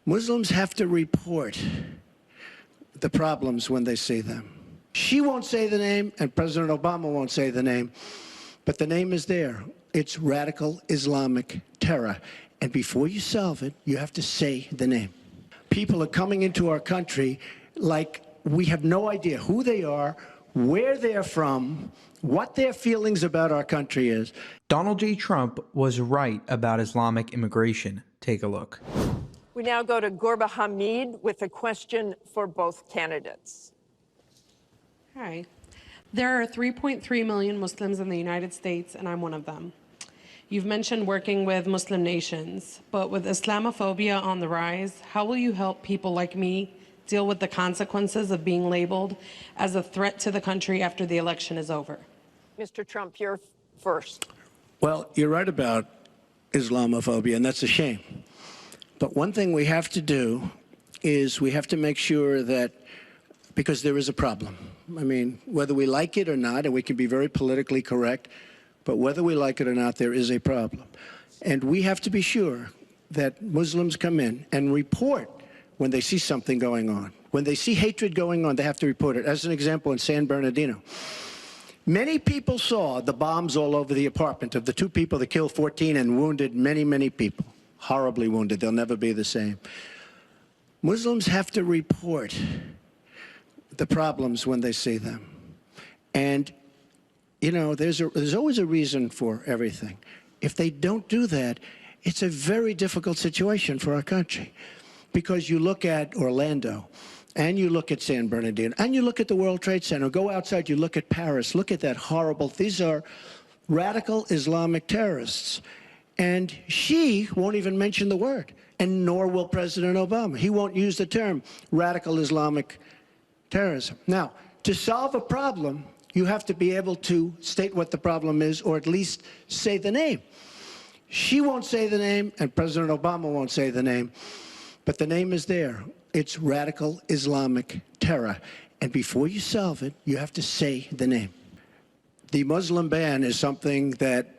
Muslims have to report the problems when they see them. She won't say the name, and President Obama won't say the name, but the name is there. It's radical Islamic terror. And before you solve it, you have to say the name. People are coming into our country like we have no idea who they are, where they're from, what their feelings about our country is. Donald J. Trump was right about Islamic immigration. Take a look. We now go to Gorba Hamid with a question for both candidates. Hi. There are 3.3 million Muslims in the United States, and I'm one of them. You've mentioned working with Muslim nations, but with Islamophobia on the rise, how will you help people like me deal with the consequences of being labeled as a threat to the country after the election is over? Mr. Trump, you're first. Well, you're right about Islamophobia, and that's a shame. But one thing we have to do is we have to make sure that, because there is a problem. I mean, whether we like it or not, and we can be very politically correct, but whether we like it or not, there is a problem. And we have to be sure that Muslims come in and report when they see something going on. When they see hatred going on, they have to report it. As an example, in San Bernardino, many people saw the bombs all over the apartment of the two people that killed 14 and wounded many, many people. Horribly wounded. They'll never be the same. Muslims have to report the problems when they see them. And you know, there's always a reason for everything. If they don't do that, it's a very difficult situation for our country. Because you look at Orlando, and you look at San Bernardino, and you look at the World Trade Center, go outside, you look at Paris, look at that horrible, these are radical Islamic terrorists. And she won't even mention the word, and nor will President Obama. He won't use the term radical Islamic terrorism. Now, to solve a problem, you have to be able to state what the problem is, or at least say the name. She won't say the name, and President Obama won't say the name, but the name is there. It's radical Islamic terror. And before you solve it, you have to say the name. The Muslim ban is something that,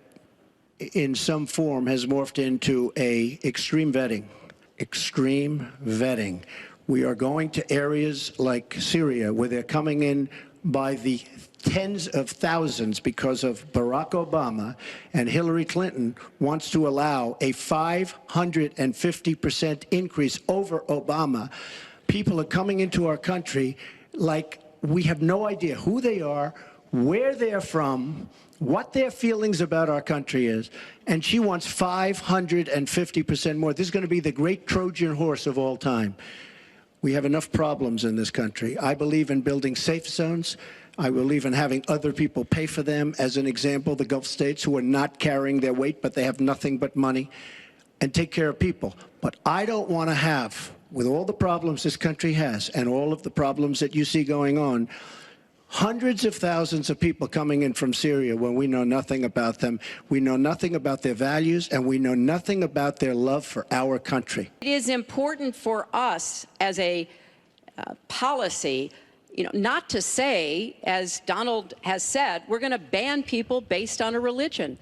in some form, has morphed into extreme vetting. Extreme vetting. We are going to areas like Syria, where they're coming in by the tens of thousands because of Barack Obama, and Hillary Clinton wants to allow a 550% increase over Obama. People are coming into our country like we have no idea who they are, where they're from, what their feelings about our country is, and she wants 550% more. This is going to be the great Trojan horse of all time. We have enough problems in this country. I believe in building safe zones. I believe in having other people pay for them. As an example, the Gulf states who are not carrying their weight, but they have nothing but money, and take care of people. But I don't want to have, with all the problems this country has and all of the problems that you see going on, hundreds of thousands of people coming in from Syria when we know nothing about them. We know nothing about their values, and we know nothing about their love for our country. It is important for us as a policy, not to say, as Donald has said, we're going to ban people based on a religion.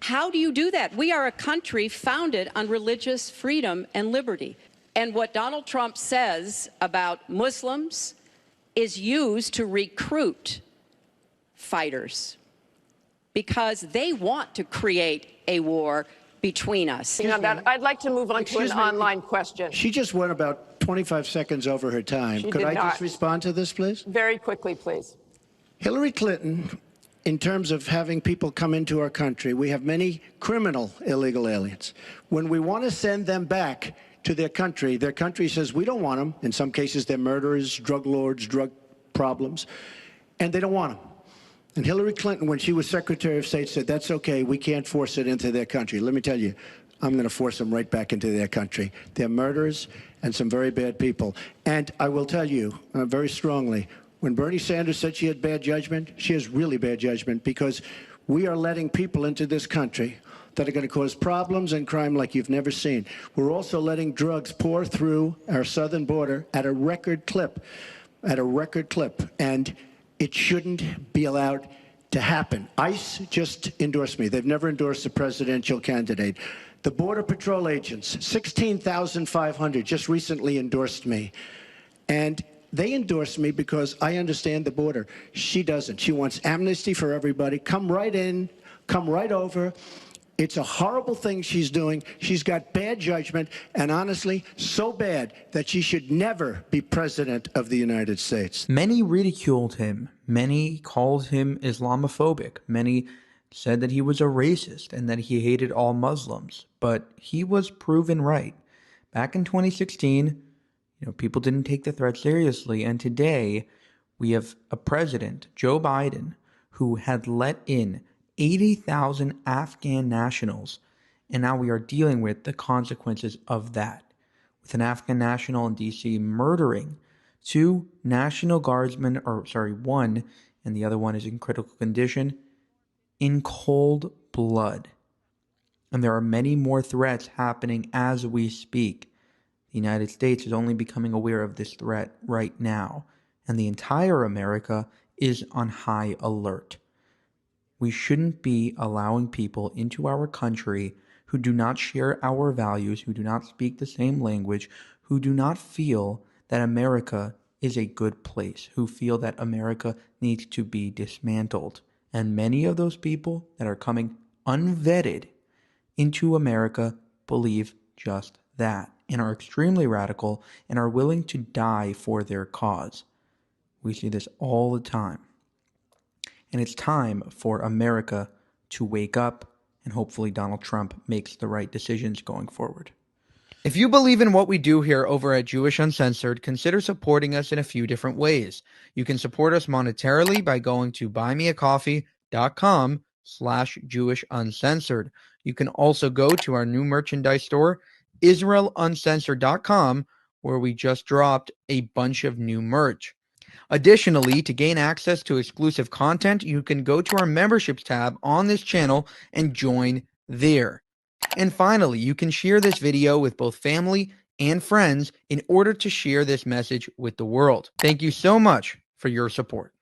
How do you do that? We are a country founded on religious freedom and liberty. And what Donald Trump says about Muslims is used to recruit fighters because they want to create a war between us. I'd like to move on to an online question. She just went about 25 seconds over her time. Could I just respond to this, please? Very quickly, please. Hillary Clinton, in terms of having people come into our country, we have many criminal illegal aliens. When we want to send them back to their country says we don't want them. In some cases, they're murderers, drug lords, drug problems, and they don't want them. And Hillary Clinton, when she was Secretary of State, said, that's okay, we can't force it into their country. Let me tell you, I'm going to force them right back into their country. They're murderers and some very bad people. And I will tell you very strongly, when Bernie Sanders said she had bad judgment, she has really bad judgment, because we are letting people into this country that are going to cause problems and crime like you've never seen. We're also letting drugs pour through our southern border at a record clip, and it shouldn't be allowed to happen. ICE just endorsed me. They've never endorsed a presidential candidate. The Border Patrol agents, 16,500, just recently endorsed me. And they endorsed me because I understand the border. She doesn't. She wants amnesty for everybody. Come right in, come right over. It's a horrible thing she's doing. She's got bad judgment, and honestly, so bad that she should never be president of the United States. Many ridiculed him. Many called him Islamophobic. Many said that he was a racist and that he hated all Muslims. But he was proven right. Back in 2016, people didn't take the threat seriously. And today, we have a president, Joe Biden, who had let in 80,000 Afghan nationals. And now we are dealing with the consequences of that. With an Afghan national in D.C. murdering two National Guardsmen, one, and the other one is in critical condition, in cold blood. And there are many more threats happening as we speak. The United States is only becoming aware of this threat right now, and the entire America is on high alert. We shouldn't be allowing people into our country who do not share our values, who do not speak the same language, who do not feel that America is a good place, who feel that America needs to be dismantled. And many of those people that are coming unvetted into America believe just that and are extremely radical and are willing to die for their cause. We see this all the time. And it's time for America to wake up, and hopefully Donald Trump makes the right decisions going forward. If you believe in what we do here over at Jewish Uncensored, consider supporting us in a few different ways. You can support us monetarily by going to buymeacoffee.com/JewishUncensored. You can also go to our new merchandise store, IsraelUncensored.com, where we just dropped a bunch of new merch. Additionally, to gain access to exclusive content, you can go to our memberships tab on this channel and join there. And finally, you can share this video with both family and friends in order to share this message with the world. Thank you so much for your support.